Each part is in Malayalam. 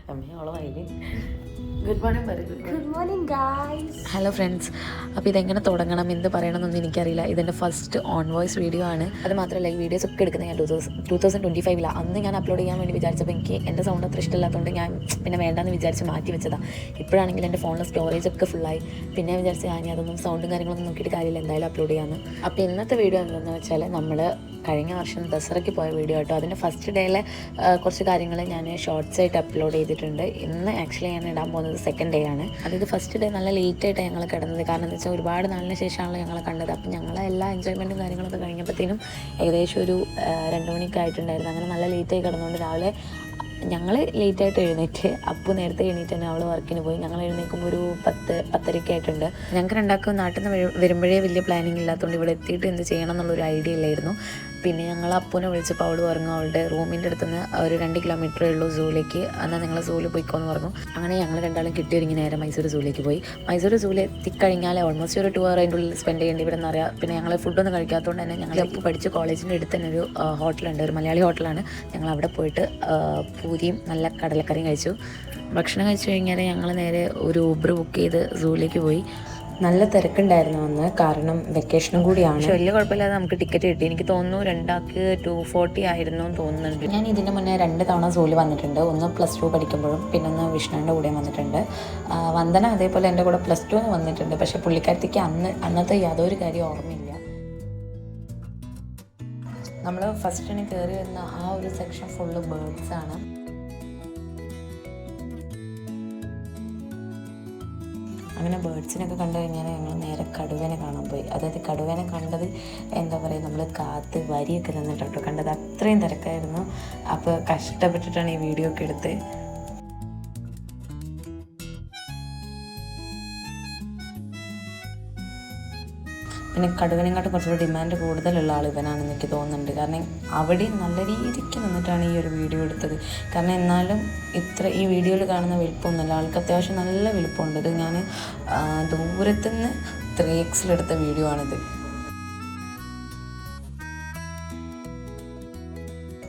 Good morning, guys. Hello friends, അപ്പോൾ ഇതെങ്ങനെ തുടങ്ങണം എന്ത് പറയണമെന്നൊന്നും എനിക്കറിയില്ല. ഇതെൻ്റെ ഫസ്റ്റ് ഓൺ വോയിസ് വീഡിയോ ആണ്. അത് മാത്രമല്ല ഈ വീഡിയോസ് ഒക്കെ എടുക്കുന്നത് ഞാൻ 2025 അന്ന് ഞാൻ അപ്ലോഡ് ചെയ്യാൻ വേണ്ടി വിചാരിച്ചപ്പോൾ എനിക്ക് എൻ്റെ സൗണ്ട് അത്ര ഇഷ്ടമില്ലാത്തതുകൊണ്ട് ഞാൻ പിന്നെ വേണ്ടാന്ന് വിചാരിച്ച് മാറ്റി വെച്ചതാണ്. ഇപ്പോഴാണെങ്കിൽ എൻ്റെ ഫോണിലെ സ്റ്റോറേജ് ഒക്കെ ഫുള്ളായി. പിന്നെ വിചാരിച്ച് ഞാൻ അതൊന്നും സൗണ്ടും കാര്യങ്ങളൊന്നും നോക്കിയിട്ട് കാര്യമില്ല, എന്തായാലും അപ്ലോഡ് ചെയ്യാമെന്ന്. അപ്പോൾ ഇന്നത്തെ വീഡിയോ എന്താണെന്ന് വെച്ചാൽ നമ്മൾ കഴിഞ്ഞ വർഷം ദസറയ്ക്ക് പോയ വീഡിയോ കേട്ടോ. അതിൻ്റെ ഫസ്റ്റ് ഡേയിലെ കുറച്ച് കാര്യങ്ങൾ ഞാൻ ഷോർട്സ് ആയിട്ട് അപ്ലോഡ് ചെയ്തിട്ടുണ്ട്. ഇന്ന് ആക്ച്വലി ഞാൻ ഇടാൻ പോകുന്നത് സെക്കൻഡ് ഡേ ആണ്. അതായത് ഫസ്റ്റ് ഡേ നല്ല ലേറ്റായിട്ടാണ് ഞങ്ങൾ കിടന്നത്. കാരണം എന്താ വെച്ചാൽ ഒരുപാട് നാളിന് ശേഷമാണല്ലോ ഞങ്ങൾ കണ്ടത്. അപ്പം ഞങ്ങളെ എല്ലാ എൻജോയ്മെൻറ്റും കാര്യങ്ങളൊക്കെ കഴിഞ്ഞപ്പോഴത്തേനും ഏകദേശം ഒരു 2 മണിയൊക്കെ ആയിട്ടുണ്ടായിരുന്നു. അങ്ങനെ നല്ല ലേറ്റായി കിടന്നുകൊണ്ട് രാവിലെ ഞങ്ങൾ ലേറ്റായിട്ട് എഴുന്നേറ്റ്, അപ്പു നേരത്തെ എഴുന്നേറ്റ് തന്നെ അവൾ വർക്കിന് പോയി. ഞങ്ങൾ എഴുന്നേൽക്കുമ്പോൾ ഒരു 10-10:30 ആയിട്ടുണ്ട്. ഞങ്ങൾക്ക് രണ്ടാൾക്കും നാട്ടിൽ നിന്ന് വരുമ്പോഴേ വലിയ പ്ലാനിങ് ഇല്ലാത്തതുകൊണ്ട് ഇവിടെ എത്തിയിട്ട് എന്ത് ചെയ്യണം എന്നുള്ളൊരു ഐഡിയ ഇല്ലായിരുന്നു. പിന്നെ ഞങ്ങൾ അപ്പൂനെ വിളിച്ചപ്പോൾ അവൾ പറഞ്ഞു അവളുടെ റൂമിൻ്റെ അടുത്ത് നിന്ന് ഒരു 2 കിലോമീറ്ററേ ഉള്ളൂ സൂവിലേക്ക്, എന്നാൽ നിങ്ങൾ സൂവിൽ പോയിക്കോന്ന് പറഞ്ഞു. അങ്ങനെ ഞങ്ങൾ രണ്ടാളും കിട്ടിയൊരുങ്ങി നേരെ മൈസൂർ സൂവിലേക്ക് പോയി. മൈസൂർ സൂവിൽ എത്തിക്കഴിഞ്ഞാൽ ഓൾമോസ്റ്റ് ഒരു 2 hour അതിൻ്റെ ഉള്ളിൽ സ്പെൻഡ് ചെയ്യേണ്ടി ഇവിടെ നിന്ന് അറിയാം. പിന്നെ ഞങ്ങൾ ഫുഡൊന്നും കഴിക്കാത്തതുകൊണ്ട് തന്നെ ഞങ്ങൾ ഇപ്പോൾ പഠിച്ച കോളേജിൻ്റെ അടുത്ത് തന്നെ ഒരു ഹോട്ടലുണ്ട്, ഒരു മലയാളി ഹോട്ടലാണ്. ഞങ്ങൾ അവിടെ പോയിട്ട് പൂരിയും നല്ല കടലക്കറിയും കഴിച്ചു. ഭക്ഷണം കഴിച്ചു കഴിഞ്ഞാൽ ഞങ്ങൾ നേരെ ഒരു ഊബർ ബുക്ക് ചെയ്ത് സൂവിലേക്ക് പോയി. നല്ല തിരക്കുണ്ടായിരുന്നു അന്ന്, കാരണം വെക്കേഷനും കൂടിയാണ്. പക്ഷെ വലിയ കുഴപ്പമില്ലാതെ നമുക്ക് ടിക്കറ്റ് കിട്ടി. എനിക്ക് തോന്നുന്നു 2 240 ആയിരുന്നു എന്ന് തോന്നുന്നുണ്ട്. ഞാൻ ഇതിൻ്റെ മുന്നേ 2 തവണ സൂവിൽ വന്നിട്ടുണ്ട്. ഒന്ന് +2 പഠിക്കുമ്പോഴും പിന്നെ ഒന്ന് വിഷ്ണുവിൻ്റെ കൂടെ വന്നിട്ടുണ്ട്. വന്ദന അതേപോലെ എൻ്റെ കൂടെ +2 വന്നിട്ടുണ്ട്. പക്ഷേ പുള്ളിക്കാരത്തേക്ക് അന്നത്തെ യാതൊരു കാര്യം ഓർമ്മയില്ല. നമ്മൾ ഫസ്റ്റിന് കയറി വരുന്ന ആ ഒരു സെക്ഷൻ ഫുള്ള് ബേർഡ്സാണ്. അങ്ങനെ ബേർഡ്സിനൊക്കെ കണ്ടു കഴിഞ്ഞാൽ ഞങ്ങൾ നേരെ കടുവേനെ കാണാൻ പോയി. അതായത് കടുവേനെ കണ്ടത് എന്താ പറയുക, നമ്മൾ കാത്ത് വരിയൊക്കെ നിന്നിട്ടോ കണ്ടത്. അത്രയും തിരക്കായിരുന്നു. അപ്പോൾ കഷ്ടപ്പെട്ടിട്ടാണ് ഈ വീഡിയോ ഒക്കെ എടുത്ത്. പിന്നെ കടുവനെക്കാട്ടും കുറച്ചുകൂടി ഡിമാൻഡ് കൂടുതലുള്ള ആൾ ഇവനാണെന്ന് എനിക്ക് തോന്നുന്നുണ്ട്. കാരണം അവിടെ നല്ല രീതിക്ക് നിന്നിട്ടാണ് ഈ ഒരു വീഡിയോ എടുത്തത്. കാരണം എന്നാലും ഈ വീഡിയോയിൽ കാണുന്ന വലിപ്പമൊന്നുമില്ല, ആൾക്ക് അത്യാവശ്യം നല്ല വലിപ്പമുണ്ട്. ഇത് ഞാൻ ദൂരത്തുനിന്ന് 3x വീഡിയോ ആണിത്.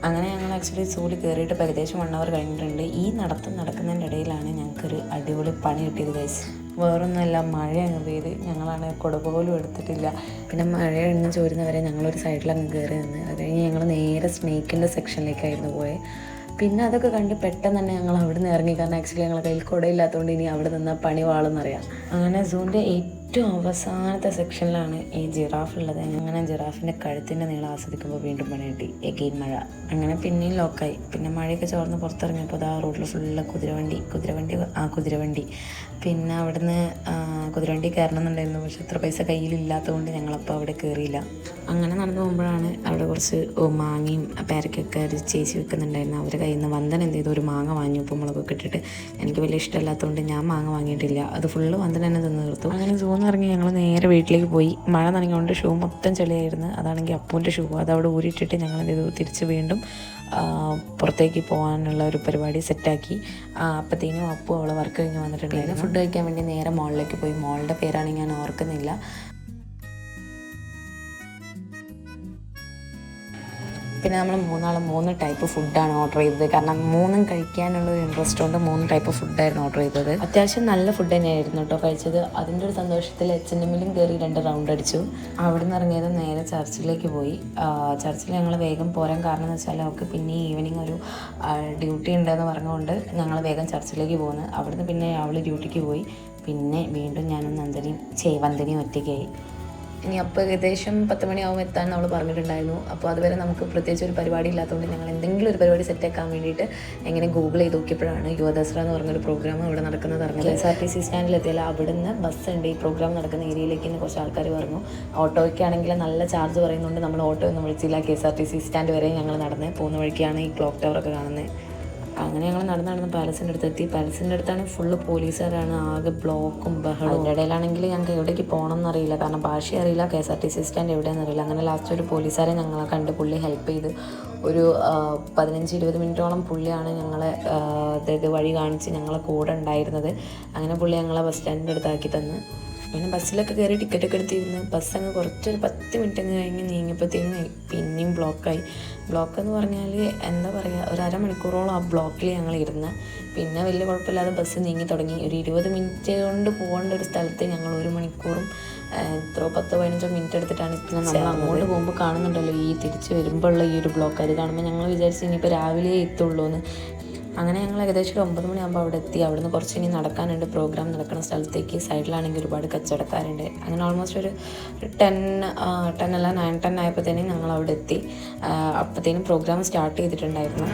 അങ്ങനെ ഞങ്ങൾ ആക്ച്വലി സൂവിൽ കയറിയിട്ട് ഏകദേശം 1 hour കഴിഞ്ഞിട്ടുണ്ട്. ഈ നടക്കുന്നതിൻ്റെ ഇടയിലാണ് ഞങ്ങൾക്കൊരു അടിപൊളി പണി കിട്ടിയത് ഗൈസ്. വേറൊന്നുമല്ല, മഴ അങ്ങ് പെയ്ത് ഞങ്ങളാണ് കുട പോലും എടുത്തിട്ടില്ല. പിന്നെ മഴ എണ്ണം ചോരുന്നവരെ ഞങ്ങളൊരു സൈഡിൽ അങ്ങ് കയറി നിന്ന്. അത് കഴിഞ്ഞ് ഞങ്ങൾ നേരെ സ്നേക്കിൻ്റെ സെക്ഷനിലേക്കായിരുന്നു പോയത്. പിന്നെ അതൊക്കെ കണ്ട് പെട്ടെന്ന് തന്നെ ഞങ്ങൾ അവിടെ നിന്ന് ഇറങ്ങി. കാരണം ആക്ച്വലി ഞങ്ങളുടെ കയ്യിൽ കുടയില്ലാത്തതുകൊണ്ട് ഇനി അവിടെ നിന്നാൽ പണി വാളെന്നറിയാം. അങ്ങനെ സൂവിൻ്റെ ഏറ്റവും അവസാനത്തെ സെക്ഷനിലാണ് ഈ ജിറാഫ് ഉള്ളത്. അങ്ങനെ ജിറാഫിൻ്റെ കഴുത്തിൻ്റെ നീളം ആസ്വദിക്കുമ്പോൾ വീണ്ടും പണി കിട്ടി. എഗെയിൻ മഴ. അങ്ങനെ പിന്നെയും ലോക്കായി. പിന്നെ മഴയൊക്കെ ചോർന്ന് പുറത്തിറങ്ങിയപ്പോൾ ആ റോഡിൽ ഫുള്ള് കുതിരവണ്ടി. പിന്നെ അവിടുന്ന് കുതിരവണ്ടി കയറണമെന്നുണ്ടായിരുന്നു. പക്ഷെ അത്ര പൈസ കയ്യിലില്ലാത്തതുകൊണ്ട് ഞങ്ങളപ്പോൾ അവിടെ കയറിയില്ല. അങ്ങനെ നടന്നു പോകുമ്പോഴാണ് അവിടെ കുറച്ച് മാങ്ങയും പേരക്കൊക്കെ ഒരു ചേച്ചി വെക്കുന്നുണ്ടായിരുന്നു. അവരുടെ കയ്യിൽ നിന്ന് വന്ദന എന്ത് ചെയ്തു, ഒരു മാങ്ങ വാങ്ങി ഉപ്പും മുളകൊക്കെ ഇട്ടിട്ട്. എനിക്ക് വലിയ ഇഷ്ടമില്ലാത്തതുകൊണ്ട് ഞാൻ മാങ്ങ വാങ്ങിയിട്ടില്ല. അത് ഫുള്ള് വന്ദന തന്നെ തിന്ന് തീർത്തു. അങ്ങനെ സൂന്ന് ഇറങ്ങി ഞങ്ങൾ നേരെ വീട്ടിലേക്ക് പോയി. മഴ നനഞ്ഞുകൊണ്ട് ഷൂ മൊത്തം ചെളിയായിരുന്നു. അതാണെങ്കിൽ അപ്പൂൻ്റെ ഷൂ, അതവിടെ ഊരിയിട്ടിട്ട് ഞങ്ങൾ എന്ത് ചെയ്തു, തിരിച്ച് വീണ്ടും പുറത്തേക്ക് പോകാനുള്ള ഒരു പരിപാടി സെറ്റാക്കി. അപ്പോഴത്തേനും അപ്പു അവളെ വർക്ക് കഴിഞ്ഞ് വന്നിട്ടുണ്ടായിരുന്നു. ഫുഡ് കഴിക്കാൻ വേണ്ടി നേരെ മോളിലേക്ക് പോയി. മോളുടെ പേരാണെങ്കിൽ ഞാൻ ഓർക്കുന്നില്ല. പിന്നെ നമ്മൾ 3 ടൈപ്പ് ഫുഡാണ് ഓർഡർ ചെയ്തത്. കാരണം 3 കഴിക്കാനുള്ള ഒരു ഇൻട്രസ്റ്റ് കൊണ്ട് 3 ടൈപ്പ് ഫുഡായിരുന്നു ഓർഡർ ചെയ്തത്. അത്യാവശ്യം നല്ല ഫുഡ് തന്നെയായിരുന്നു കേട്ടോ കഴിച്ചത്. അതിൻ്റെ ഒരു സന്തോഷത്തിൽ H&Mലും കയറി 2 റൗണ്ട് അടിച്ചു. അവിടെ നിന്ന് ഇറങ്ങിയത് നേരെ ചർച്ചിലേക്ക് പോയി. ചർച്ചിൽ ഞങ്ങൾ വേഗം പോരാൻ കാരണം എന്ന് വെച്ചാൽ അവർക്ക് പിന്നെ ഈവനിങ് ഒരു ഡ്യൂട്ടി ഉണ്ടെന്ന് പറഞ്ഞുകൊണ്ട് ഞങ്ങൾ വേഗം ചർച്ചിലേക്ക് പോകുന്നു. അവിടുന്ന് പിന്നെ അവൾ ഡ്യൂട്ടിക്ക് പോയി. പിന്നെ വീണ്ടും ഞാനും വന്ദനയും ഒറ്റയ്ക്കായി. ഇനി അപ്പോൾ ഏകദേശം 10 മണിയാവും എത്താൻ നമ്മൾ പറഞ്ഞിട്ടുണ്ടായിരുന്നു. അപ്പോൾ അതുവരെ നമുക്ക് പ്രത്യേകിച്ച് ഒരു പരിപാടി ഇല്ലാത്തതുകൊണ്ട് ഞങ്ങൾ എന്തെങ്കിലും ഒരു പരിപാടി സെറ്റാക്കാൻ വേണ്ടിയിട്ട് എങ്ങനെ ഗൂഗിൾ ചെയ്ത് നോക്കിയപ്പോഴാണ് യുവ ദസറ എന്ന് പറഞ്ഞൊരു പ്രോഗ്രാം ഇവിടെ നടക്കുന്നത് അറിഞ്ഞത്. KSRTC സ്റ്റാൻഡിലെത്തിയാൽ അവിടുന്ന് ബസ്സുണ്ട് ഈ പ്രോഗ്രാം നടക്കുന്ന ഏരിയയിലേക്ക് കുറച്ച് ആൾക്കാർ പറഞ്ഞു. ഓട്ടോയ്ക്കാണെങ്കിൽ നല്ല ചാർജ് പറയുന്നുണ്ട്. നമ്മൾ ഓട്ടോ ഒന്നും വിളിച്ചില്ല. KSRTC സ്റ്റാൻഡ് വരെ ഞങ്ങൾ നടന്ന് പോകുന്ന വഴിക്കാണ് ഈ ക്ലോക്ക് ടവറൊക്കെ കാണുന്നത്. അങ്ങനെ ഞങ്ങൾ നടന്ന് പാലസിൻ്റെ അടുത്തെത്തി. പാലസിൻ്റെ അടുത്താണ് ഫുള്ള് പോലീസുകാരാണ്, ആകെ ബ്ലോക്കും ബഹളവും. അതിൻ്റെ ഇടയിലാണെങ്കിൽ ഞങ്ങൾക്ക് എവിടേക്ക് പോകണം എന്നറിയില്ല, കാരണം ഭാഷ അറിയില്ല, KSRTC സ്റ്റാൻഡ് എവിടെയെന്ന് അറിയില്ല. അങ്ങനെ ലാസ്റ്റ് ഒരു പോലീസുകാരെ ഞങ്ങളെ കണ്ട് പുള്ളി ഹെൽപ്പ് ചെയ്ത് ഒരു 15-20 മിനിറ്റോളം പുള്ളിയാണ് ഞങ്ങളെ അതായത് വഴി കാണിച്ച് ഞങ്ങളെ കൂടെ ഉണ്ടായിരുന്നത്. അങ്ങനെ പുള്ളി ഞങ്ങളെ ബസ് സ്റ്റാൻഡിൻ്റെ അടുത്താക്കി തന്ന്. പിന്നെ ബസ്സിലൊക്കെ കയറി ടിക്കറ്റൊക്കെ എടുത്തിരുന്ന് ബസ് അങ്ങ് കുറച്ചൊരു 10 മിനിറ്റ് അങ്ങ് കഴിഞ്ഞ് നീങ്ങിയപ്പോഴത്തേനും പിന്നെയും ബ്ലോക്കായി. ബ്ലോക്ക് എന്ന് പറഞ്ഞാൽ എന്താ പറയുക, ഒരു അരമണിക്കൂറോളം ആ ബ്ലോക്കിൽ ഞങ്ങൾ ഇരുന്ന്. പിന്നെ വലിയ കുഴപ്പമില്ലാതെ ബസ് നീങ്ങി തുടങ്ങി. ഒരു 20 മിനിറ്റ് കൊണ്ട് പോകേണ്ട ഒരു സ്ഥലത്ത് ഞങ്ങൾ 1 മണിക്കൂറും 10-15 മിനിറ്റ് എടുത്തിട്ടാണ് ഇത്ര. നമ്മൾ അങ്ങോട്ട് പോകുമ്പോൾ കാണുന്നുണ്ടല്ലോ ഈ തിരിച്ച് വരുമ്പോഴുള്ള ഈ ഒരു ബ്ലോക്ക്. അത് കാണുമ്പോൾ ഞങ്ങൾ വിചാരിച്ചു ഇനിയിപ്പോൾ രാവിലെ എത്തുള്ളൂ എന്ന്. അങ്ങനെ ഞങ്ങൾ ഏകദേശം ഒരു 9 മണിയാകുമ്പോൾ അവിടെ എത്തി. അവിടുന്ന് കുറച്ച് ഇനി നടക്കാനുണ്ട് പ്രോഗ്രാം നടക്കുന്ന സ്ഥലത്തേക്ക്. സൈഡിലാണെങ്കിൽ ഒരുപാട് കച്ചവടക്കാരുണ്ട്. അങ്ങനെ ഓൾമോസ്റ്റ് ഒരു 10 അല്ല 9-10 ആയപ്പോഴത്തേനും ഞങ്ങൾ അവിടെ എത്തി. അപ്പോഴത്തേനും പ്രോഗ്രാം സ്റ്റാർട്ട് ചെയ്തിട്ടുണ്ടായിരുന്നു.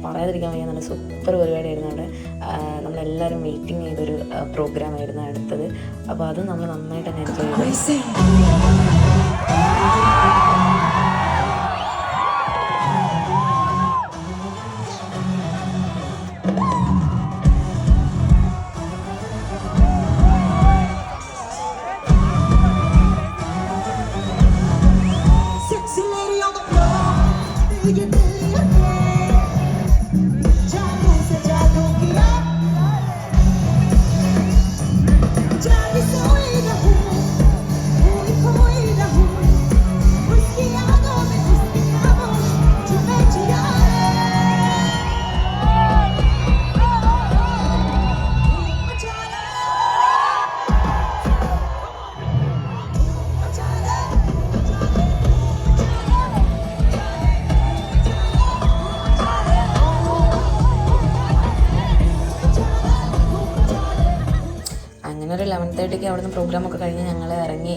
പറയാതിരിക്കാൻ വയ്യ, നല്ല സൂപ്പർ പരിപാടിയായിരുന്നു അവിടെ. നമ്മളെല്ലാവരും വെയിറ്റിംഗ് ചെയ്തൊരു പ്രോഗ്രാമായിരുന്നു അടുത്തത്. അപ്പോൾ അത് നമ്മൾ നന്നായിട്ട് തന്നെ എൻജോയ് ചെയ്തു. അങ്ങനെ ഒരു 11:30 അവിടുന്ന് പ്രോഗ്രാമൊക്കെ കഴിഞ്ഞ് ഞങ്ങൾ ഇറങ്ങി.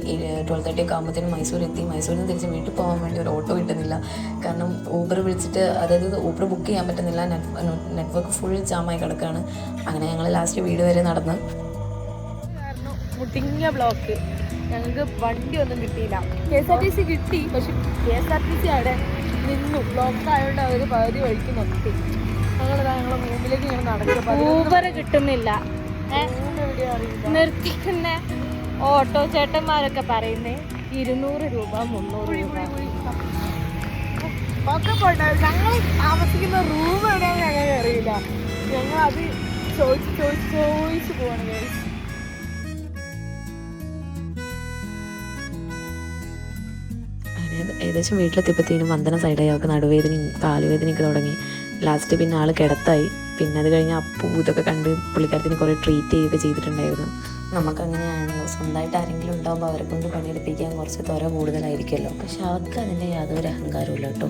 12:30 ആകുമ്പോഴത്തേനും മൈസൂർ എത്തി. മൈസൂരിൽ നിന്ന് തിരിച്ച് വീട്ടിൽ പോകാൻ വേണ്ടി ഒരു ഓട്ടോ കിട്ടുന്നില്ല. കാരണം ഊബർ വിളിച്ചിട്ട്, അതായത് ഊബർ ബുക്ക് ചെയ്യാൻ പറ്റുന്നില്ല, നെറ്റ്വർക്ക് ഫുൾ ജാമായി കിടക്കുകയാണ്. അങ്ങനെ ഞങ്ങൾ ലാസ്റ്റ് വീട് വരെ നടന്ന്. മുട്ടിങ്ങിയ ബ്ലോക്ക്, ഞങ്ങൾക്ക് വണ്ടി ഒന്നും കിട്ടിയില്ല. KSRTC കിട്ടി, പക്ഷെ KSRTC അവിടെ നിന്നു. ബ്ലോക്ക് ആയതുകൊണ്ട് അവർ പകുതി വഴിക്ക് നിർത്തി. ഞങ്ങളുടെ മുമ്പിലേക്ക് ഇങ്ങനെ നടക്കുക. ഊബർ കിട്ടുന്നില്ല, നിർത്തിക്കുന്ന ഓട്ടോ ചേട്ടന്മാരൊക്കെ പറയുന്നത് 200 രൂപ 300 രൂപ ഒക്കെ പോട്ടെ. ഞങ്ങൾ താമസിക്കുന്ന റൂം എവിടെയാണെന്ന് ഞങ്ങൾക്ക് അറിയില്ല. ഞങ്ങൾ അത് ചോദിച്ചു പോവാണ്. ഏകദേശം വീട്ടിലെത്തിയപ്പോഴത്തേനും വന്ദന സൈഡായി. അവൾക്ക് നടുവേദനയും കാലുവേദനയൊക്കെ തുടങ്ങി. ലാസ്റ്റ് പിന്നെ ആൾ കിടത്തായി. പിന്നെ അത് കഴിഞ്ഞ് അപ്പൂ ഇതൊക്കെ കണ്ട് പുള്ളിക്കാരത്തിന് കുറേ ട്രീറ്റ് ചെയ്യുകയൊക്കെ ചെയ്തിട്ടുണ്ടായിരുന്നു. നമുക്കങ്ങനെയാണല്ലോ, സ്വന്തമായിട്ട് ആരെങ്കിലും ഉണ്ടാകുമ്പോൾ അവരെ കൊണ്ട് പണിയെടുപ്പിക്കാൻ കുറച്ച് ത്വര കൂടുതലായിരിക്കുമല്ലോ. പക്ഷെ അവർക്ക് അതിൻ്റെ യാതൊരു അഹങ്കാരമില്ല കേട്ടോ.